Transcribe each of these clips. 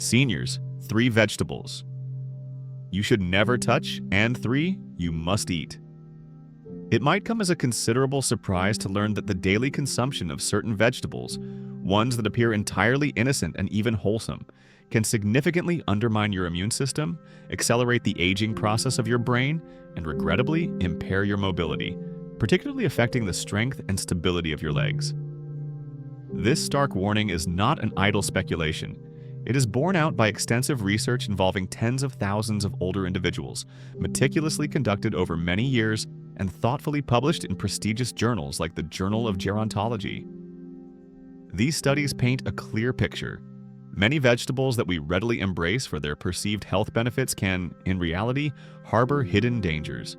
Seniors, 3 vegetables you should never touch, and 3 you must eat. It might come as a considerable surprise to learn that the daily consumption of certain vegetables, ones that appear entirely innocent and even wholesome, can significantly undermine your immune system, accelerate the aging process of your brain, and regrettably impair your mobility, particularly affecting the strength and stability of your legs. This stark warning is not an idle speculation. It is borne out by extensive research involving tens of thousands of older individuals, meticulously conducted over many years and thoughtfully published in prestigious journals like the Journal of Gerontology. These studies paint a clear picture. Many vegetables that we readily embrace for their perceived health benefits can, in reality, harbor hidden dangers.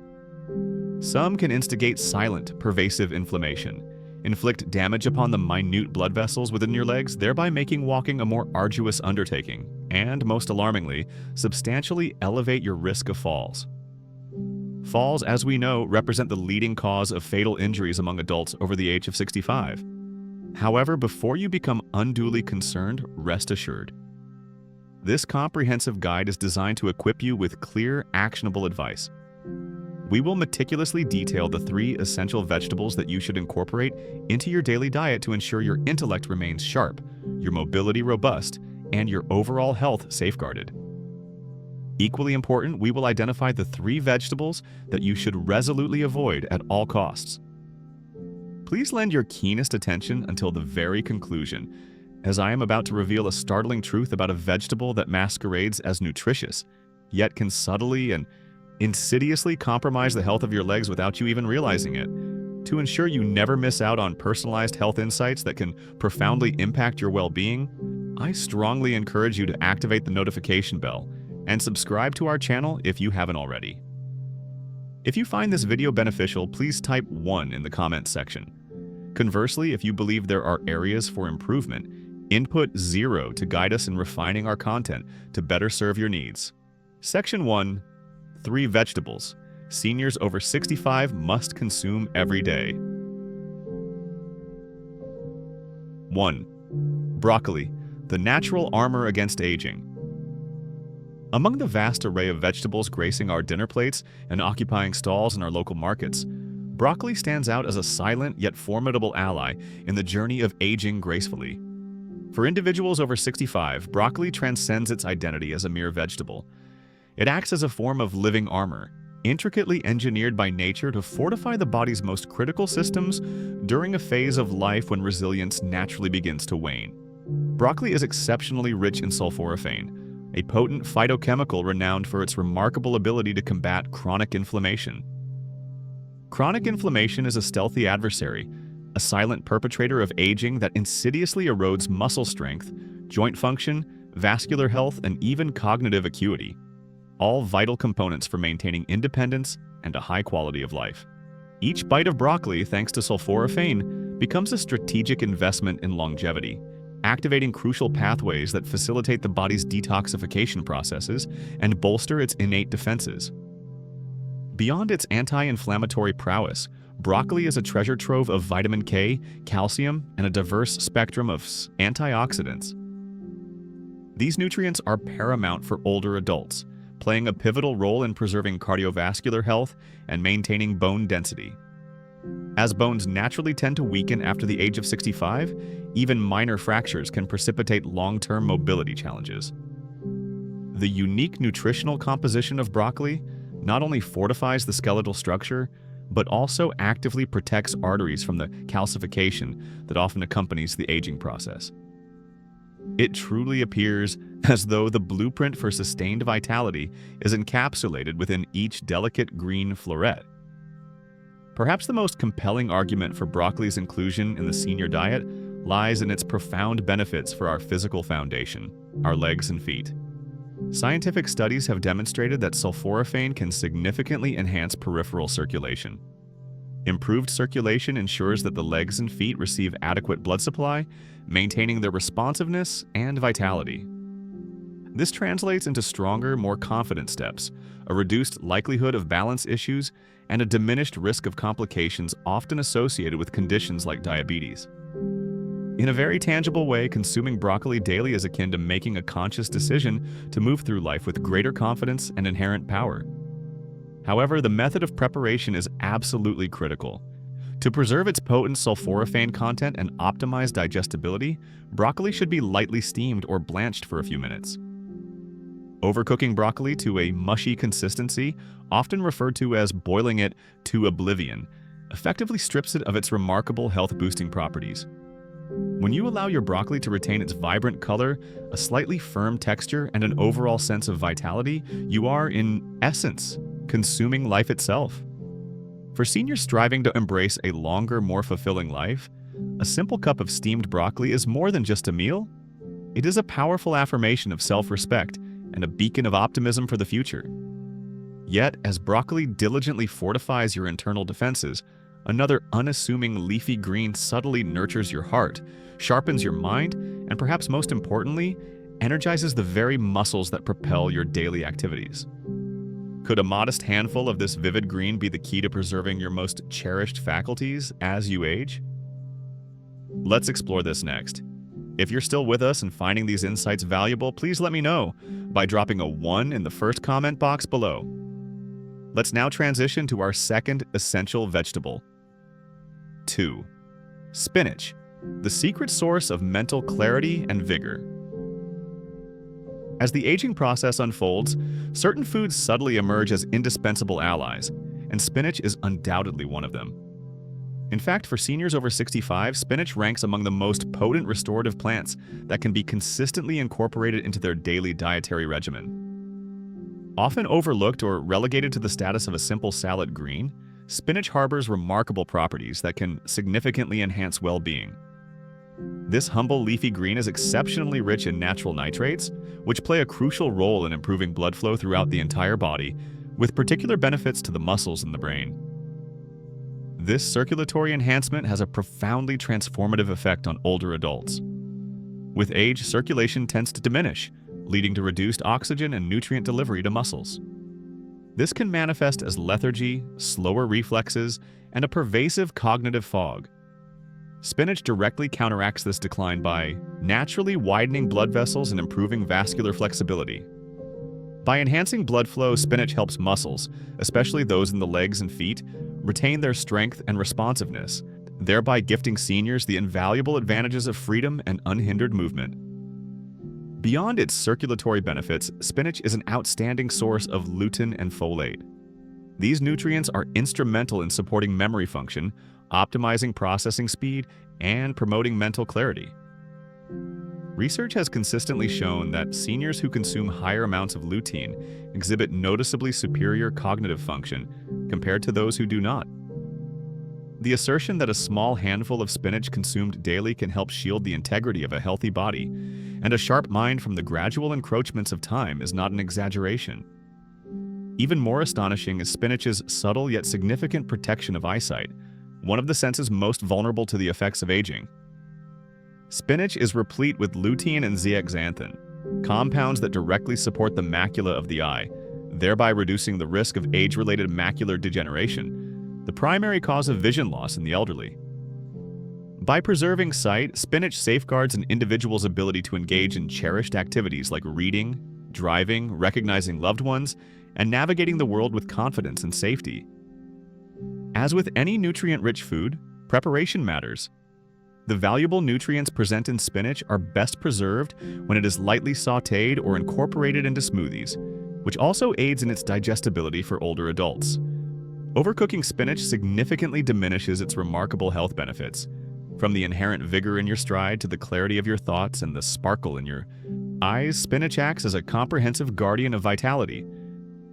Some can instigate silent, pervasive inflammation, inflict damage upon the minute blood vessels within your legs, thereby making walking a more arduous undertaking, and, most alarmingly, substantially elevate your risk of falls. Falls, as we know, represent the leading cause of fatal injuries among adults over the age of 65. However, before you become unduly concerned, rest assured. This comprehensive guide is designed to equip you with clear, actionable advice. We will meticulously detail the 3 essential vegetables that you should incorporate into your daily diet to ensure your intellect remains sharp, your mobility robust, and your overall health safeguarded. Equally important, we will identify the 3 vegetables that you should resolutely avoid at all costs. Please lend your keenest attention until the very conclusion, as I am about to reveal a startling truth about a vegetable that masquerades as nutritious, yet can subtly and insidiously compromise the health of your legs without you even realizing it. To ensure you never miss out on personalized health insights that can profoundly impact your well-being, I strongly encourage you to activate the notification bell and subscribe to our channel if you haven't already. If you find this video beneficial, please type 1 in the comments section. Conversely, if you believe there are areas for improvement, input 0 to guide us in refining our content to better serve your needs. Section 1. 3 vegetables seniors over 65 must consume every day. 1. Broccoli, the natural armor against aging. Among the vast array of vegetables gracing our dinner plates and occupying stalls in our local markets, broccoli stands out as a silent yet formidable ally in the journey of aging gracefully. For individuals over 65, broccoli transcends its identity as a mere vegetable. It acts as a form of living armor, intricately engineered by nature to fortify the body's most critical systems during a phase of life when resilience naturally begins to wane. Broccoli is exceptionally rich in sulforaphane, a potent phytochemical renowned for its remarkable ability to combat chronic inflammation. Chronic inflammation is a stealthy adversary, a silent perpetrator of aging that insidiously erodes muscle strength, joint function, vascular health, and even cognitive acuity, all vital components for maintaining independence and a high quality of life. Each bite of broccoli, thanks to sulforaphane, becomes a strategic investment in longevity, activating crucial pathways that facilitate the body's detoxification processes and bolster its innate defenses. Beyond its anti-inflammatory prowess, broccoli is a treasure trove of vitamin K, calcium, and a diverse spectrum of antioxidants. These nutrients are paramount for older adults, playing a pivotal role in preserving cardiovascular health and maintaining bone density. As bones naturally tend to weaken after the age of 65, even minor fractures can precipitate long-term mobility challenges. The unique nutritional composition of broccoli not only fortifies the skeletal structure, but also actively protects arteries from the calcification that often accompanies the aging process. It truly appears as though the blueprint for sustained vitality is encapsulated within each delicate green floret. Perhaps the most compelling argument for broccoli's inclusion in the senior diet lies in its profound benefits for our physical foundation, our legs and feet. Scientific studies have demonstrated that sulforaphane can significantly enhance peripheral circulation. Improved circulation ensures that the legs and feet receive adequate blood supply, maintaining their responsiveness and vitality. This translates into stronger, more confident steps, a reduced likelihood of balance issues, and a diminished risk of complications often associated with conditions like diabetes. In a very tangible way, consuming broccoli daily is akin to making a conscious decision to move through life with greater confidence and inherent power. However, the method of preparation is absolutely critical. To preserve its potent sulforaphane content and optimize digestibility, broccoli should be lightly steamed or blanched for a few minutes. Overcooking broccoli to a mushy consistency, often referred to as boiling it to oblivion, effectively strips it of its remarkable health-boosting properties. When you allow your broccoli to retain its vibrant color, a slightly firm texture, and an overall sense of vitality, you are, in essence, consuming life itself. For seniors striving to embrace a longer, more fulfilling life, a simple cup of steamed broccoli is more than just a meal. It is a powerful affirmation of self-respect and a beacon of optimism for the future. Yet, as broccoli diligently fortifies your internal defenses, another unassuming leafy green subtly nurtures your heart, sharpens your mind, and perhaps most importantly, energizes the very muscles that propel your daily activities. Could a modest handful of this vivid green be the key to preserving your most cherished faculties as you age? Let's explore this next. If you're still with us and finding these insights valuable, please let me know by dropping a 1 in the first comment box below. Let's now transition to our second essential vegetable. 2. Spinach, the secret source of mental clarity and vigor. As the aging process unfolds, certain foods subtly emerge as indispensable allies, and spinach is undoubtedly one of them. In fact, for seniors over 65, spinach ranks among the most potent restorative plants that can be consistently incorporated into their daily dietary regimen. Often overlooked or relegated to the status of a simple salad green, spinach harbors remarkable properties that can significantly enhance well-being. This humble leafy green is exceptionally rich in natural nitrates, which play a crucial role in improving blood flow throughout the entire body, with particular benefits to the muscles in the brain. This circulatory enhancement has a profoundly transformative effect on older adults. With age, circulation tends to diminish, leading to reduced oxygen and nutrient delivery to muscles. This can manifest as lethargy, slower reflexes, and a pervasive cognitive fog. Spinach directly counteracts this decline by naturally widening blood vessels and improving vascular flexibility. By enhancing blood flow, spinach helps muscles, especially those in the legs and feet, retain their strength and responsiveness, thereby gifting seniors the invaluable advantages of freedom and unhindered movement. Beyond its circulatory benefits, spinach is an outstanding source of lutein and folate. These nutrients are instrumental in supporting memory function, optimizing processing speed, and promoting mental clarity. Research has consistently shown that seniors who consume higher amounts of lutein exhibit noticeably superior cognitive function compared to those who do not. The assertion that a small handful of spinach consumed daily can help shield the integrity of a healthy body and a sharp mind from the gradual encroachments of time is not an exaggeration. Even more astonishing is spinach's subtle yet significant protection of eyesight, one of the senses most vulnerable to the effects of aging. Spinach is replete with lutein and zeaxanthin, compounds that directly support the macula of the eye, thereby reducing the risk of age-related macular degeneration, the primary cause of vision loss in the elderly. By preserving sight, spinach safeguards an individual's ability to engage in cherished activities like reading, driving, recognizing loved ones, and navigating the world with confidence and safety. As with any nutrient-rich food, preparation matters. The valuable nutrients present in spinach are best preserved when it is lightly sautéed or incorporated into smoothies, which also aids in its digestibility for older adults. Overcooking spinach significantly diminishes its remarkable health benefits, from the inherent vigor in your stride to the clarity of your thoughts and the sparkle in your eyes. Spinach acts as a comprehensive guardian of vitality.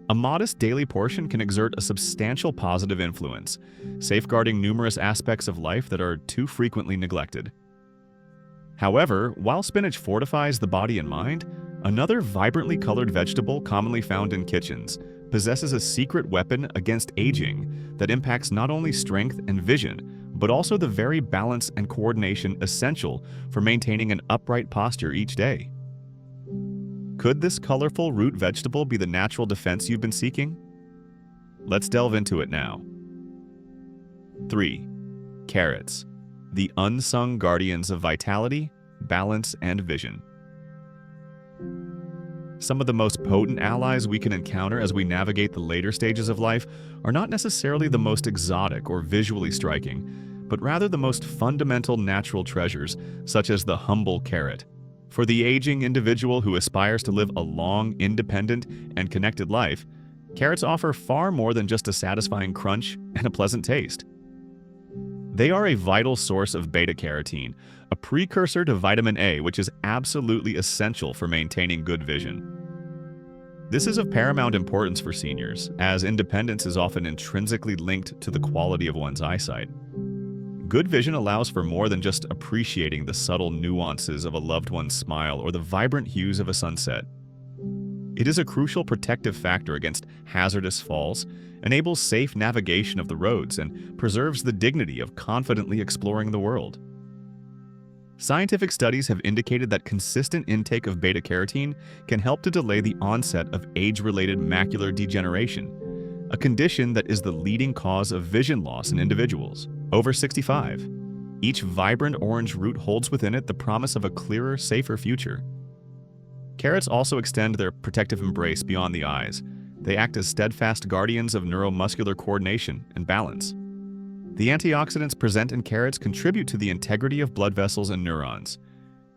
A modest daily portion can exert a substantial positive influence, safeguarding numerous aspects of life that are too frequently neglected. However, while spinach fortifies the body and mind, another vibrantly colored vegetable commonly found in kitchens possesses a secret weapon against aging that impacts not only strength and vision, but also the very balance and coordination essential for maintaining an upright posture each day. Could this colorful root vegetable be the natural defense you've been seeking? Let's delve into it now. 3. Carrots, the unsung guardians of vitality, balance, and vision. Some of the most potent allies we can encounter as we navigate the later stages of life are not necessarily the most exotic or visually striking, but rather the most fundamental natural treasures, such as the humble carrot. For the aging individual who aspires to live a long, independent, and connected life, carrots offer far more than just a satisfying crunch and a pleasant taste. They are a vital source of beta-carotene, a precursor to vitamin A, which is absolutely essential for maintaining good vision. This is of paramount importance for seniors, as independence is often intrinsically linked to the quality of one's eyesight. Good vision allows for more than just appreciating the subtle nuances of a loved one's smile or the vibrant hues of a sunset. It is a crucial protective factor against hazardous falls, enables safe navigation of the roads, and preserves the dignity of confidently exploring the world. Scientific studies have indicated that consistent intake of beta-carotene can help to delay the onset of age-related macular degeneration, a condition that is the leading cause of vision loss in individuals over 65. Each vibrant orange root holds within it the promise of a clearer, safer future. Carrots also extend their protective embrace beyond the eyes. They act as steadfast guardians of neuromuscular coordination and balance. The antioxidants present in carrots contribute to the integrity of blood vessels and neurons,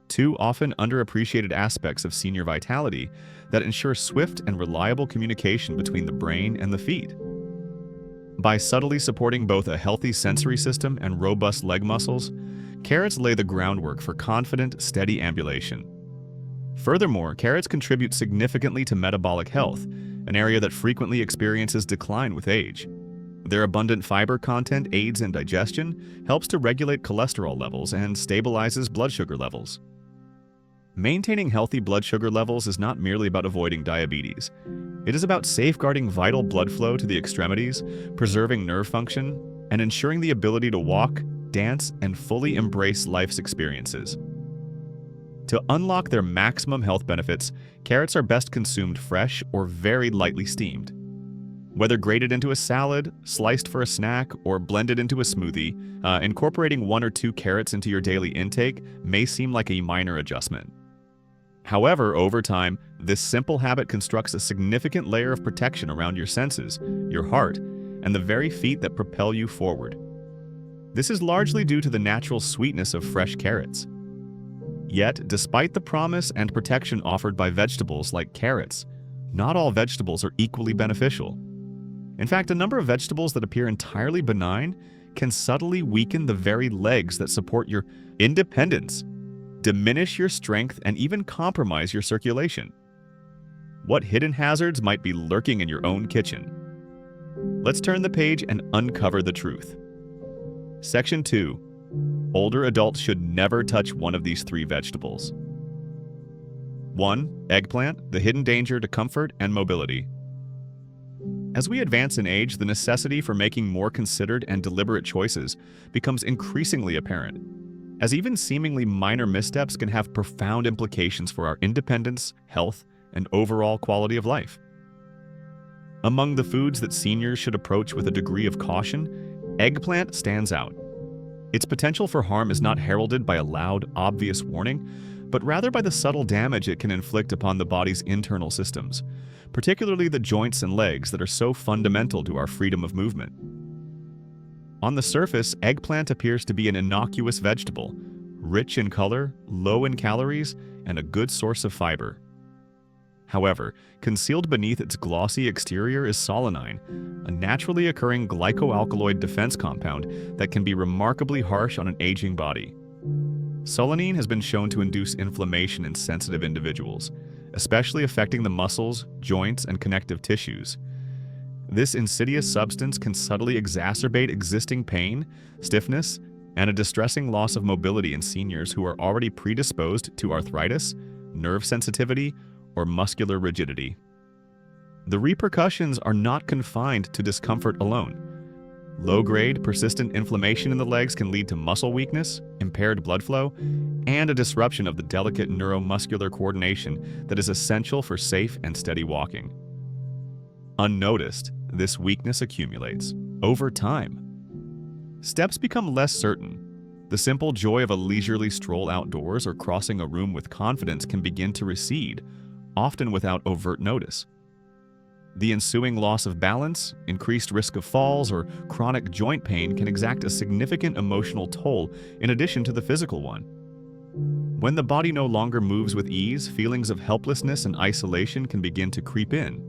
two often underappreciated aspects of senior vitality that ensure swift and reliable communication between the brain and the feet. By subtly supporting both a healthy sensory system and robust leg muscles, carrots lay the groundwork for confident, steady ambulation. Furthermore, carrots contribute significantly to metabolic health, an area that frequently experiences decline with age. Their abundant fiber content aids in digestion, helps to regulate cholesterol levels, and stabilizes blood sugar levels. Maintaining healthy blood sugar levels is not merely about avoiding diabetes. It is about safeguarding vital blood flow to the extremities, preserving nerve function, and ensuring the ability to walk, dance, and fully embrace life's experiences. To unlock their maximum health benefits, carrots are best consumed fresh or very lightly steamed. Whether grated into a salad, sliced for a snack, or blended into a smoothie, incorporating 1 or 2 carrots into your daily intake may seem like a minor adjustment. However, over time, this simple habit constructs a significant layer of protection around your senses, your heart, and the very feet that propel you forward. This is largely due to the natural sweetness of fresh carrots. Yet, despite the promise and protection offered by vegetables like carrots, not all vegetables are equally beneficial. In fact, a number of vegetables that appear entirely benign can subtly weaken the very legs that support your independence, diminish your strength, and even compromise your circulation. What hidden hazards might be lurking in your own kitchen? Let's turn the page and uncover the truth. Section 2. Older adults should never touch one of these 3 vegetables. 1. Eggplant, the hidden danger to comfort and mobility. As we advance in age, the necessity for making more considered and deliberate choices becomes increasingly apparent, as even seemingly minor missteps can have profound implications for our independence, health, and overall quality of life. Among the foods that seniors should approach with a degree of caution, eggplant stands out. Its potential for harm is not heralded by a loud, obvious warning, but rather by the subtle damage it can inflict upon the body's internal systems, particularly the joints and legs that are so fundamental to our freedom of movement. On the surface, eggplant appears to be an innocuous vegetable, rich in color, low in calories, and a good source of fiber. However, concealed beneath its glossy exterior is solanine, a naturally occurring glycoalkaloid defense compound that can be remarkably harsh on an aging body. Solanine has been shown to induce inflammation in sensitive individuals, especially affecting the muscles, joints, and connective tissues. This insidious substance can subtly exacerbate existing pain, stiffness, and a distressing loss of mobility in seniors who are already predisposed to arthritis, nerve sensitivity, or muscular rigidity. The repercussions are not confined to discomfort alone. Low-grade, persistent inflammation in the legs can lead to muscle weakness, impaired blood flow, and a disruption of the delicate neuromuscular coordination that is essential for safe and steady walking. Unnoticed, this weakness accumulates over time. Steps become less certain. The simple joy of a leisurely stroll outdoors or crossing a room with confidence can begin to recede, often without overt notice. The ensuing loss of balance, increased risk of falls, or chronic joint pain can exact a significant emotional toll in addition to the physical one. When the body no longer moves with ease, feelings of helplessness and isolation can begin to creep in.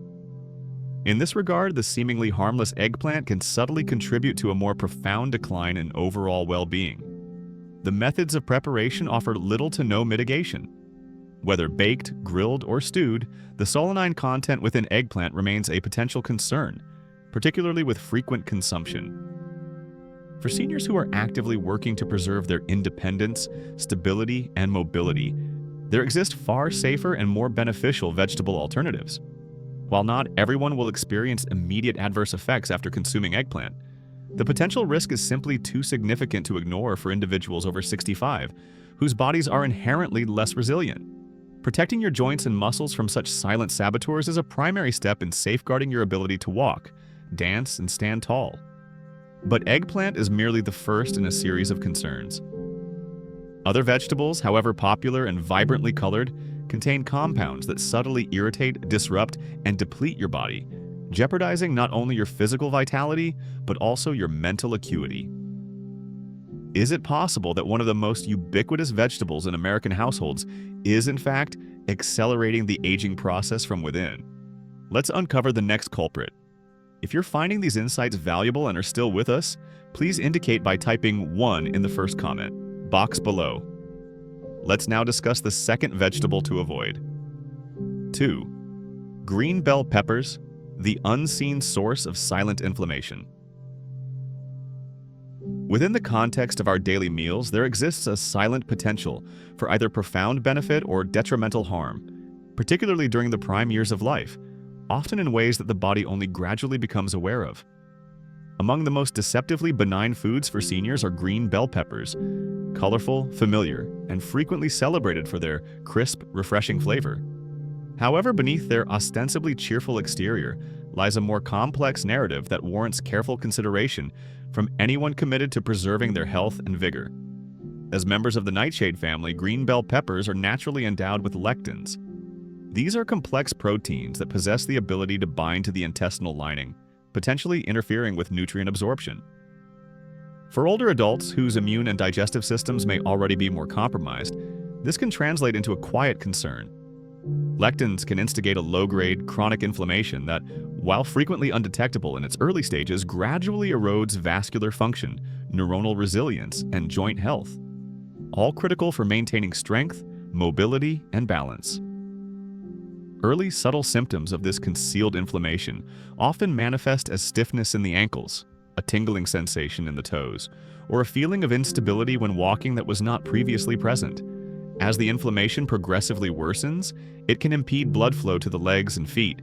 In this regard, the seemingly harmless eggplant can subtly contribute to a more profound decline in overall well-being. The methods of preparation offer little to no mitigation. Whether baked, grilled, or stewed, the solanine content within eggplant remains a potential concern, particularly with frequent consumption. For seniors who are actively working to preserve their independence, stability, and mobility, there exist far safer and more beneficial vegetable alternatives. While not everyone will experience immediate adverse effects after consuming eggplant, the potential risk is simply too significant to ignore for individuals over 65, whose bodies are inherently less resilient. Protecting your joints and muscles from such silent saboteurs is a primary step in safeguarding your ability to walk, dance, and stand tall. But eggplant is merely the first in a series of concerns. Other vegetables, however popular and vibrantly colored, contain compounds that subtly irritate, disrupt, and deplete your body, jeopardizing not only your physical vitality, but also your mental acuity. Is it possible that one of the most ubiquitous vegetables in American households is, in fact, accelerating the aging process from within? Let's uncover the next culprit. If you're finding these insights valuable and are still with us, please indicate by typing 1 in the first comment box below. Let's now discuss the second vegetable to avoid. 2. Green bell peppers, the unseen source of silent inflammation. Within the context of our daily meals, there exists a silent potential for either profound benefit or detrimental harm, particularly during the prime years of life, often in ways that the body only gradually becomes aware of. Among the most deceptively benign foods for seniors are green bell peppers, colorful, familiar, and frequently celebrated for their crisp, refreshing flavor. However, beneath their ostensibly cheerful exterior lies a more complex narrative that warrants careful consideration from anyone committed to preserving their health and vigor. As members of the nightshade family, green bell peppers are naturally endowed with lectins. These are complex proteins that possess the ability to bind to the intestinal lining, potentially interfering with nutrient absorption. For older adults whose immune and digestive systems may already be more compromised, this can translate into a quiet concern. Lectins can instigate a low-grade, chronic inflammation that, while frequently undetectable in its early stages, gradually erodes vascular function, neuronal resilience, and joint health, all critical for maintaining strength, mobility, and balance. Early subtle symptoms of this concealed inflammation often manifest as stiffness in the ankles, a tingling sensation in the toes, or a feeling of instability when walking that was not previously present. As the inflammation progressively worsens, it can impede blood flow to the legs and feet,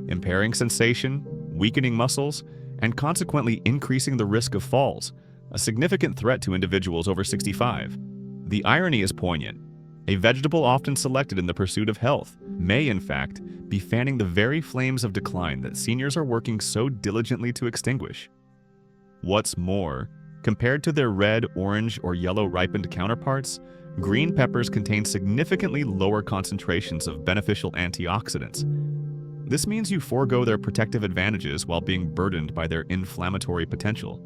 impairing sensation, weakening muscles, and consequently increasing the risk of falls, a significant threat to individuals over 65. The irony is poignant. A vegetable often selected in the pursuit of health may, in fact, be fanning the very flames of decline that seniors are working so diligently to extinguish. What's more, compared to their red, orange, or yellow ripened counterparts, green peppers contain significantly lower concentrations of beneficial antioxidants. This means you forego their protective advantages while being burdened by their inflammatory potential.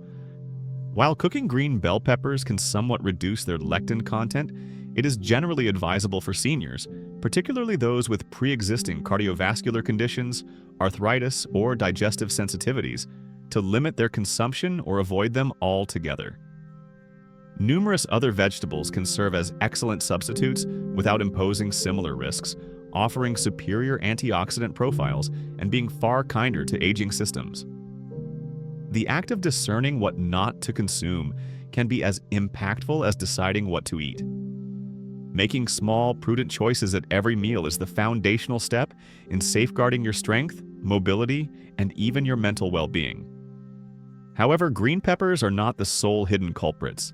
While cooking green bell peppers can somewhat reduce their lectin content, it is generally advisable for seniors, particularly those with pre-existing cardiovascular conditions, arthritis, or digestive sensitivities, to limit their consumption or avoid them altogether. Numerous other vegetables can serve as excellent substitutes without imposing similar risks, offering superior antioxidant profiles and being far kinder to aging systems. The act of discerning what not to consume can be as impactful as deciding what to eat. Making small, prudent choices at every meal is the foundational step in safeguarding your strength, mobility, and even your mental well-being. However, green peppers are not the sole hidden culprits.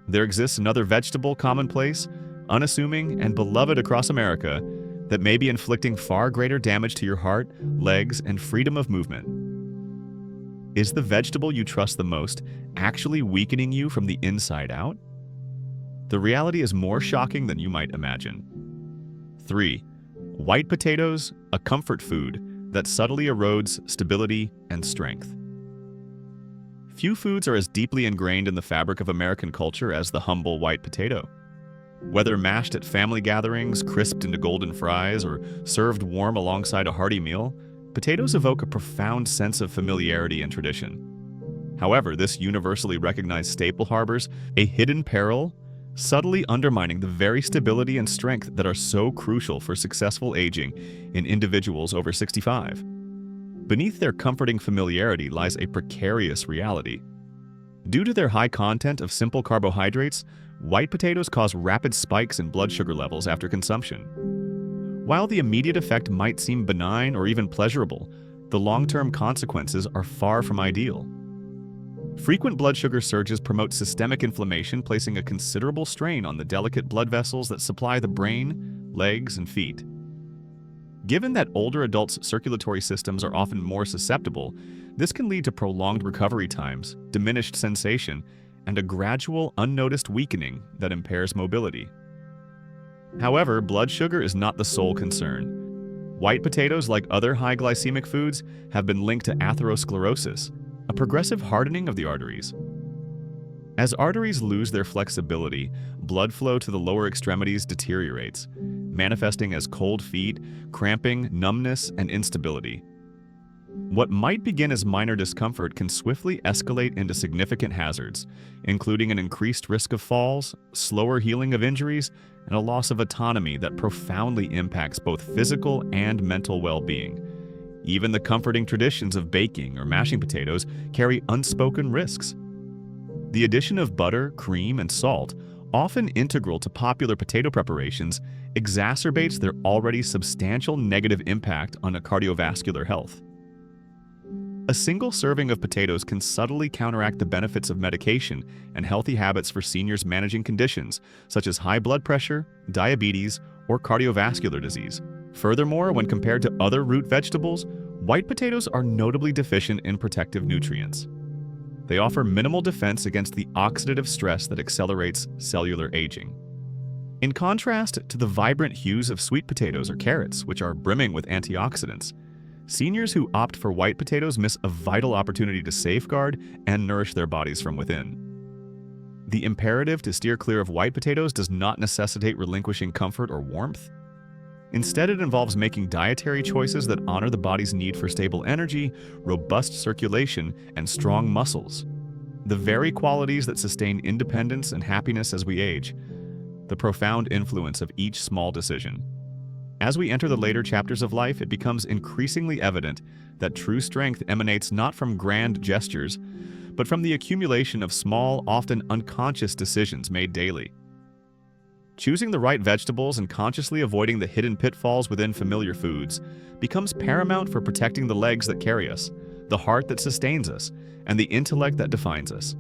There exists another vegetable commonplace, unassuming, and beloved across America that may be inflicting far greater damage to your heart, legs, and freedom of movement. Is the vegetable you trust the most actually weakening you from the inside out? The reality is more shocking than you might imagine. 3. White potatoes, a comfort food that subtly erodes stability and strength. Few foods are as deeply ingrained in the fabric of American culture as the humble white potato. Whether mashed at family gatherings, crisped into golden fries, or served warm alongside a hearty meal, potatoes evoke a profound sense of familiarity and tradition. However, this universally recognized staple harbors a hidden peril, subtly undermining the very stability and strength that are so crucial for successful aging in individuals over 65. Beneath their comforting familiarity lies a precarious reality. Due to their high content of simple carbohydrates, white potatoes cause rapid spikes in blood sugar levels after consumption. While the immediate effect might seem benign or even pleasurable, the long-term consequences are far from ideal. Frequent blood sugar surges promote systemic inflammation, placing a considerable strain on the delicate blood vessels that supply the brain, legs, and feet. Given that older adults' circulatory systems are often more susceptible, this can lead to prolonged recovery times, diminished sensation, and a gradual, unnoticed weakening that impairs mobility. However, blood sugar is not the sole concern. White potatoes, like other high glycemic foods, have been linked to atherosclerosis, a progressive hardening of the arteries. As arteries lose their flexibility, blood flow to the lower extremities deteriorates, manifesting as cold feet, cramping, numbness, and instability. What might begin as minor discomfort can swiftly escalate into significant hazards, including an increased risk of falls, slower healing of injuries, and a loss of autonomy that profoundly impacts both physical and mental well-being. Even the comforting traditions of baking or mashing potatoes carry unspoken risks. The addition of butter, cream, and salt, often integral to popular potato preparations, exacerbates their already substantial negative impact on cardiovascular health. A single serving of potatoes can subtly counteract the benefits of medication and healthy habits for seniors managing conditions such as high blood pressure, diabetes, or cardiovascular disease. Furthermore, when compared to other root vegetables, white potatoes are notably deficient in protective nutrients. They offer minimal defense against the oxidative stress that accelerates cellular aging. In contrast to the vibrant hues of sweet potatoes or carrots, which are brimming with antioxidants, seniors who opt for white potatoes miss a vital opportunity to safeguard and nourish their bodies from within. The imperative to steer clear of white potatoes does not necessitate relinquishing comfort or warmth. Instead, it involves making dietary choices that honor the body's need for stable energy, robust circulation, and strong muscles. The very qualities that sustain independence and happiness as we age. The profound influence of each small decision. As we enter the later chapters of life, it becomes increasingly evident that true strength emanates not from grand gestures, but from the accumulation of small, often unconscious decisions made daily. Choosing the right vegetables and consciously avoiding the hidden pitfalls within familiar foods becomes paramount for protecting the legs that carry us, the heart that sustains us, and the intellect that defines us.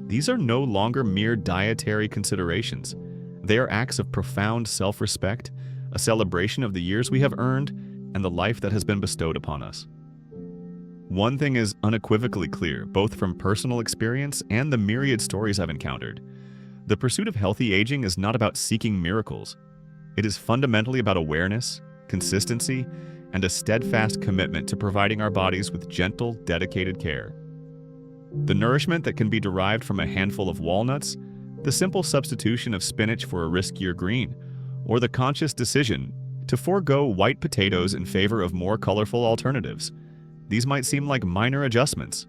These are no longer mere dietary considerations. They are acts of profound self-respect, a celebration of the years we have earned, and the life that has been bestowed upon us. One thing is unequivocally clear, both from personal experience and the myriad stories I've encountered. The pursuit of healthy aging is not about seeking miracles. It is fundamentally about awareness, consistency, and a steadfast commitment to providing our bodies with gentle, dedicated care. The nourishment that can be derived from a handful of walnuts, the simple substitution of spinach for a riskier green, or the conscious decision to forego white potatoes in favor of more colorful alternatives. These might seem like minor adjustments.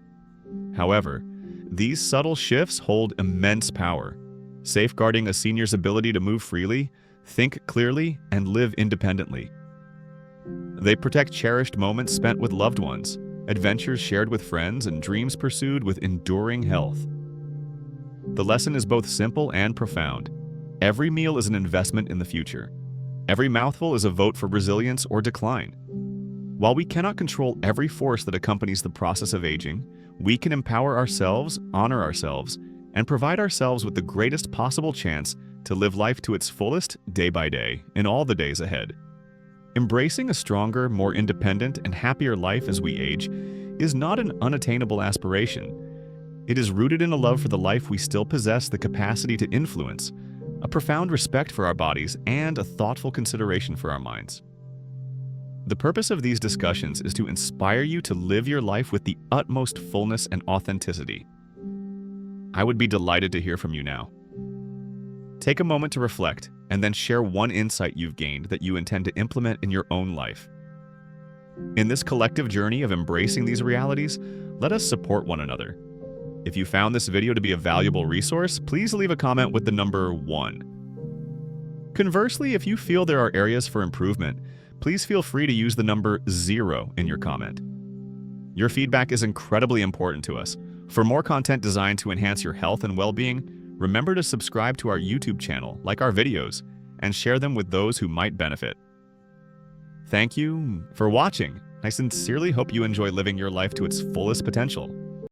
However, these subtle shifts hold immense power, safeguarding a senior's ability to move freely, think clearly, and live independently. They protect cherished moments spent with loved ones, adventures shared with friends, and dreams pursued with enduring health. The lesson is both simple and profound. Every meal is an investment in the future. Every mouthful is a vote for resilience or decline. While we cannot control every force that accompanies the process of aging, we can empower ourselves, honor ourselves, and provide ourselves with the greatest possible chance to live life to its fullest day by day in all the days ahead. Embracing a stronger, more independent, and happier life as we age is not an unattainable aspiration. It is rooted in a love for the life we still possess the capacity to influence, a profound respect for our bodies, and a thoughtful consideration for our minds. The purpose of these discussions is to inspire you to live your life with the utmost fullness and authenticity. I would be delighted to hear from you now. Take a moment to reflect, and then share one insight you've gained that you intend to implement in your own life. In this collective journey of embracing these realities, let us support one another. If you found this video to be a valuable resource, please leave a comment with the number 1. Conversely, if you feel there are areas for improvement, please feel free to use the number 0 in your comment. Your feedback is incredibly important to us. For more content designed to enhance your health and well-being, remember to subscribe to our YouTube channel, like our videos, and share them with those who might benefit. Thank you for watching. I sincerely hope you enjoy living your life to its fullest potential.